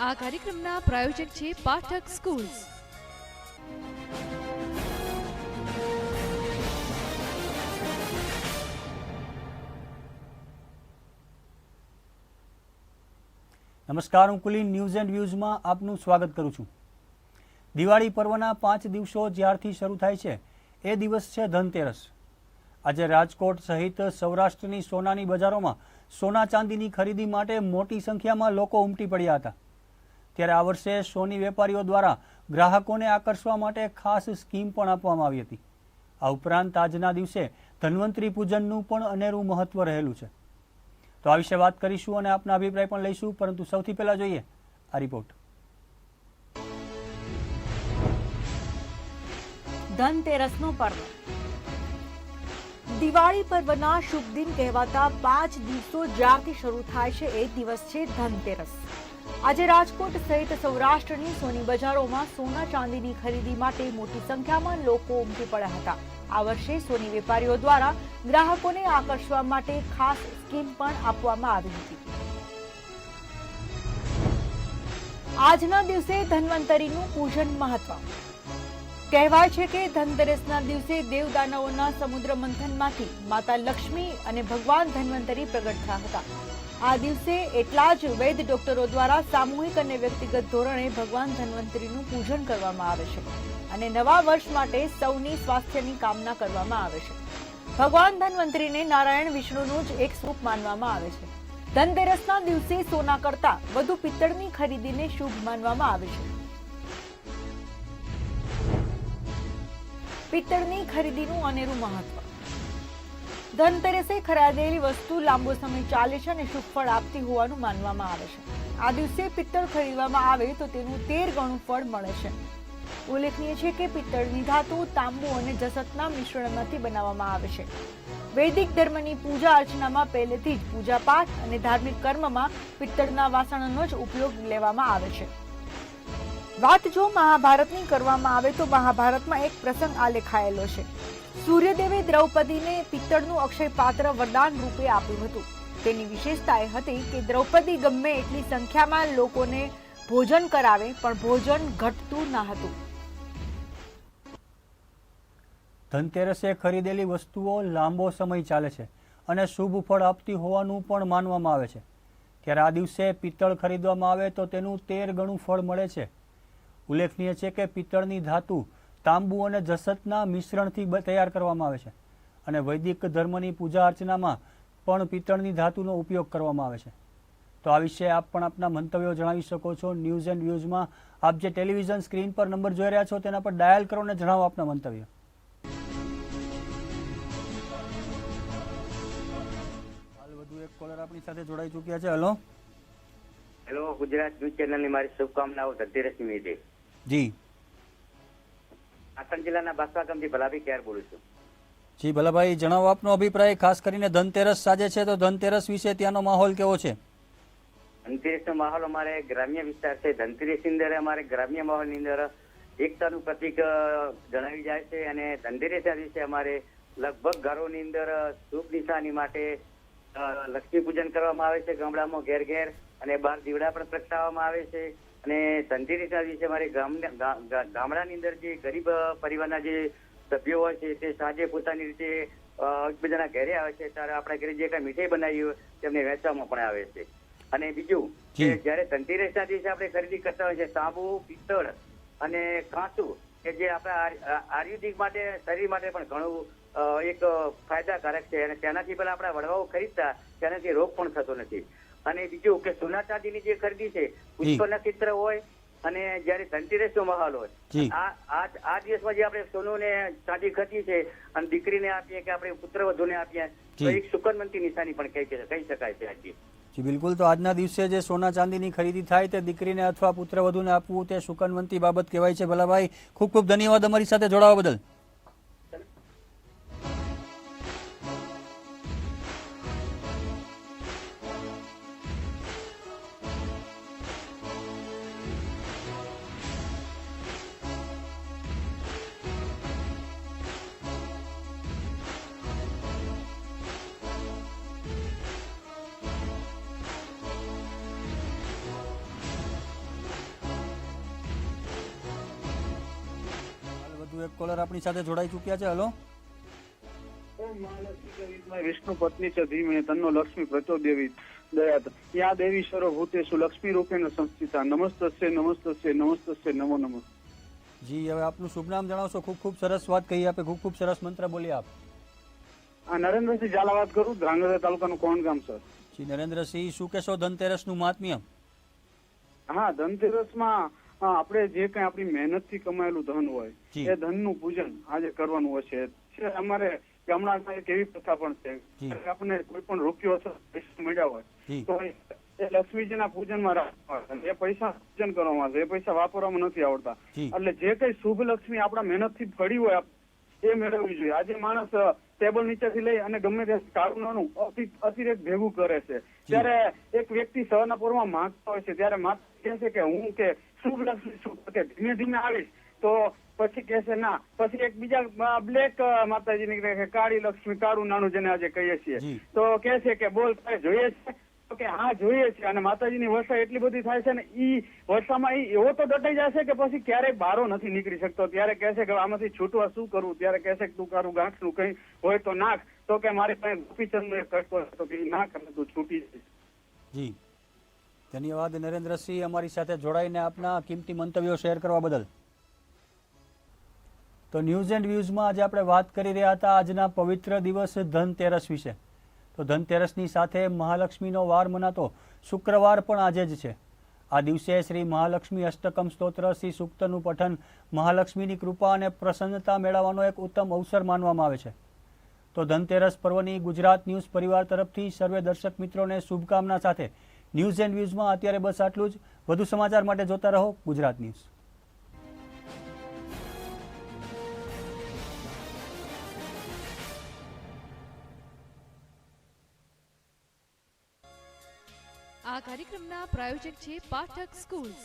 આ કાર્યક્રમના પ્રાયોજક છે પાઠક સ્કૂલ્સ. નમસ્કાર, હું કુલીન ન્યૂઝ એન્ડ વ્યૂઝમાં આપનું સ્વાગત કરું છું. દિવાળી પર્વના 5 દિવસો જ્યારથી શરૂ થાય છે એ દિવસ છે ધનતેરસ. આજે રાજકોટ સહિત સૌરાષ્ટ્રની સોનાની બજારોમાં સોના ચાંદીની ખરીદી માટે મોટી સંખ્યામાં લોકો ઉમટી પડ્યા હતા. ત્યારે આ વર્ષે સોની વેપારીઓ દ્વારા ગ્રાહકોને આકર્ષવા માટે ખાસ સ્કીમ પણ આપવામાં આવી હતી. આ ઉપરાંત આજના દિવસે ધન્વંતરી પૂજનનું પણ અનેરું મહત્વ રહેલું છે. તો આ વિશે વાત કરીશું અને આપના અભિપ્રાય પણ લઈશું, પરંતુ સૌથી પહેલા જોઈએ આ રિપોર્ટ. ધનતેરસનો પર્વ. દિવાળી પર્વના શુભ દિન કહેવાતા 5 દિવસો જ્યારથી શરૂ થાય છે એ દિવસ છે ધનતેરસ. આજે રાજકોટ સહિત સૌરાષ્ટ્રની સોની બજારોમાં સોના ચાંદીની ખરીદી માટે મોટી સંખ્યામાં લોકો ઉમટી પડ્યા હતા. આ વર્ષે સોની વેપારીઓ દ્વારા ગ્રાહકોને આકર્ષવા માટે ખાસ સ્કીમ પણ આપવામાં આવી હતી. આજના દિવસે ધન્વંતરીનું પૂજન મહત્વ. કહેવાય છે કે ધનતેરસના દિવસે દેવદાનવોના સમુદ્ર મંથનમાંથી માતા લક્ષ્મી અને ભગવાન ધન્વંતરી પ્રગટ થયા હતા. આ દિવસે એટલા જ વૈદ ડોક્ટરો દ્વારા સામૂહિક અને વ્યક્તિગત ધોરણે ભગવાન ધન્વંતરીનું પૂજન કરવામાં આવે છે અને નવા વર્ષ માટે સૌની સ્વાસ્થ્યની કામના કરવામાં આવે છે. ભગવાન ધન્વંતરીને નારાયણ વિષ્ણુનું જ એક સ્વરૂપ માનવામાં આવે છે. ધનતેરસના દિવસે સોના કરતા વધુ પિત્તળની ખરીદીને શુભ માનવામાં આવે છે. પિત્તળની ખરીદીનું અનેરું મહત્વ. ધનતેરસે ખરીદેલી વસ્તુ લાંબો સમય ચાલે છે અને શુભ ફળ આપતી હોવાનું માનવામાં આવે છે. આ દિવસે પિત્તળ ખરીદવામાં આવે તો તેનું 13 ગણું ફળ મળે છે. ઉલ્લેખનીય છે કે પિત્તળની ધાતુ તાંબુ અને જસતના મિશ્રણમાંથી બનાવવામાં આવે છે. વૈદિક ધર્મની પૂજા અર્ચનામાં પહેલેથી જ પૂજાપાઠ અને ધાર્મિક કર્મમાં પિત્તળના વાસણનો જ ઉપયોગ લેવામાં આવે છે. વાત જો મહાભારતની કરવામાં આવે તો મહાભારતમાં એક પ્રસંગ આલેખાયેલો છે. સૂર્યદેવે દ્રૌપદીને પિત્તળનું અક્ષય પાત્ર વરદાન રૂપે આપ્યું હતું. તેની વિશેષતા એ હતી કે દ્રૌપદી ગમે એટલી સંખ્યામાં લોકોને ભોજન કરાવે પણ ભોજન ઘટતું ન હતું. ધનતેરસે ખરીદેલી વસ્તુઓ લાંબો સમય ચાલે છે અને શુભ ફળ આપતી હોવાનું પણ માનવામાં આવે છે. ત્યારે આ દિવસે પિત્તળ ખરીદવામાં આવે તો તેનું 13 ગણું ફળ મળે છે. ઉલ્લેખનીય છે કે પિત્તળની ધાતુ તાંબુ અને જસતના મિશ્રણથી તૈયાર કરવામાં આવે છે અને વૈદિક ધર્મની પૂજા અર્ચનામાં પણ પિત્તળની ધાતુનો ઉપયોગ કરવામાં આવે છે. તો આ વિશે આપ પણ આપના મંતવ્યો જણાવી શકો છો. ન્યૂઝ એન્ડ વ્યૂઝમાં આપ જે ટેલિવિઝન સ્ક્રીન પર નંબર જોઈ રહ્યા છો તેના પર ડાયલ કરો અને જણાવો આપના મંતવ્ય. હાલ વધુ એક કોલર આપણી સાથે જોડાઈ ચૂક્યા છે. હેલો હેલો, ગુજરાત ન્યૂઝ ચેનલની મારી શુભકામનાઓ ધનતેરસની નિમિત્તે. જી, આસામ જિલ્લાના બાસવા ગામથી ભલાભાઈ ક્યારે બોલું છું. જી ભલાભાઈ, જણાવો આપનો અભિપ્રાય. ખાસ કરીને ધનતેરસ સાજે છે તો ધનતેરસ વિશે ત્યાંનો માહોલ કેવો છે? ધનતેરસનો માહોલ અમારે ગ્રામ્ય વિસ્તાર છે. ધનતેરસની અંદર અમારે ગ્રામ્ય માહોલની અંદર એકતાનું પ્રતીક જણાવી જાય છે અને ધનતેરસના દિવસે અમારે લગભગ ઘરોની અંદર શુભ નિશાની માટે લક્ષ્મી પૂજન કરવામાં આવે છે. ગામડામાં ઘેર ઘેર અને બહાર દીવડા પણ પ્રગટાવવામાં આવે છે અને ધનતેરસના દિવસે અમારે ગામડાની અંદર જે ગરીબ પરિવારના જે સભ્યો હોય છે તે સાંજે પોતાની રીતે એકબીજાના ઘરે આવે છે. ત્યારે આપણા ઘરે જે કાંઈ મીઠાઈ બનાવી હોય તેમને વેચવામાં પણ આવે છે. અને બીજું કે જયારે ધનતેરસના દિવસે આપણે ખરીદી કરતા હોય છે તાંબુ, પિત્તળ અને કાંસુ કે જે આપણા આયુર્વેદિક માટે શરીર માટે પણ ઘણું એક ફાયદાકારક છે અને તેનાથી પહેલા આપણા વડવાઓ ખરીદતા તેનાથી રોગ પણ થતો નથી. અને બીજું કે સોના ચાંદીની જે ખરીદી છે પુષ્પના ચિત્ર હોય અને જયારે ધનતેરસનો માહોલ હોય આ દિવસમાં જે આપણે સોનું ને ચાંદી ખરીદી છે અને દીકરીને આપીએ કે આપણે પુત્ર વધુને આપીએ તો એક સુકનવંતી નિશાની પણ કહી શકાય છે. આજે જી બિલકુલ. તો આજના દિવસે જે સોના ચાંદીની ખરીદી થાય તે દીકરીને અથવા પુત્ર વધુને આપવું તે સુકનવંતી બાબત કહેવાય છે. ભલાભાઈ, ખૂબ ખૂબ ધન્યવાદ અમારી સાથે જોડાવા બદલ. વધુ એક કોલર આપણી સાથે જોડાઈ ચૂક્યા છે. હલો, વિષ્ણુ પત્ની ચ ધીમે તન્નો લક્ષ્મી પ્રચોદેવી દયાત યા દેવી સર્વભૂતેષુ લક્ષ્મી રૂપેણ સંસ્થિતા નમસ્તસ્ય નમસ્તસ્ય નમસ્તસ્ય નમો નમઃ. જી હવે આપનું શુભ નામ જણાવશો? ખૂબ ખૂબ સરસ વાત કહી આપે, ખૂબ ખૂબ સરસ મંત્ર બોલી આપ. આ નરેન્દ્રસિંહ ઝાલા વાત કરું, ધ્રાંગધ્રા તાલુકાનું કોણ ગામ સર. જી નરેન્દ્રસિંહ, શું કહેશો ધનતેરસનું મહાત્મ્ય? હા, ધનતેરસમાં આપણે જે કઈ આપણી મહેનતથી કમાયેલું ધન હોય જી. એ ધનનું પૂજન આજે કરવાનું હોય છે. અમારે ગામડામાં એક એવી પ્રથા પણ છે જી. કે આપણને કોઈ પણ રૂપિયો અથવા પૈસા મળ્યા હોય જી. તો એ લક્ષ્મીજીના પૂજનમાં રાખવા આવે. એ પૈસા પૂજન કરવામાં આવે છે. એ પૈસા વાપરવામાં નથી આવડતા. જી. એટલે જે કઈ શુભ લક્ષ્મી આપણા મહેનતથી પડી હોય એ મેળવવી જોઈએ. આજે માણસ ટેબલ નીચેથી લઈ અને ગમે તે કાળું નાનું અતિરેક ભેગું કરે છે. ત્યારે એક વ્યક્તિ સવારના પોરમાં માંગતો હોય છે, ત્યારે માતા કહે છે કે હું કે શુભ લક્ષ્મી શું કે ધીમે ધીમે આવીશ, તો પછી કહે છે ના, પછી એક બીજા બ્લેક માતાજી નીકળે કે કાળી લક્ષ્મી, કાળું નાનું જેને આજે કહીએ છીએ, જી. તો કહે છે કે બોલ તારે જોઈએ છે? તો કે હા જોઈએ છે. અને માતાજીની વર્ષા એટલી બધી થાય છે ને ઈ વર્ષામાં ઈ એવો તો દટાઈ જાય છે કે પછી ક્યારેય બારો નથી નીકળી શકતો. ત્યારે કહે છે કે આમાંથી છૂટવા શું કરવું? ત્યારે કહે છે કે તું કારું ગાંઠનું કઈ હોય તો નાખ. તો કે મારી પાસે ગોપીચંદ એક કટકો તો કે નાખ અને તું છૂટી જઈશ. જી ધન્યવાદ નરેન્દ્રસિંહ, અમારી સાથે જોડાઈને આપના કિંમતી મંતવ્યો શેર કરવા બદલ. તો ન્યૂઝ એન્ડ વ્યૂઝમાં આજે આપણે વાત કરી રહ્યા હતા આજના પવિત્ર દિવસ ધનતેરસ વિશે. તો ધનતેરસની સાથે મહાલક્ષ્મીનો વાર મનાતો શુક્રવાર પણ આજે જ છે. આ દિવસે શ્રી મહાલક્ષ્મી અષ્ટકમ સ્તોત્ર શ્રી સૂક્તનું પઠન મહાલક્ષ્મીની કૃપા અને પ્રસન્નતા મેળવવાનો એક ઉત્તમ અવસર માનવામાં આવે છે. તો ધનતેરસ પર્વની ગુજરાત ન્યૂઝ પરિવાર તરફથી સર્વે દર્શક મિત્રોને શુભકામના સાથે ન્યૂઝ એન્ડ વ્યૂઝમાં અત્યારે બસ આટલું જ. વધુ સમાચાર માટે જોતા રહો ગુજરાત ન્યૂઝ. આ કાર્યક્રમના પ્રાયોજક છે પાઠક સ્કૂલ્સ.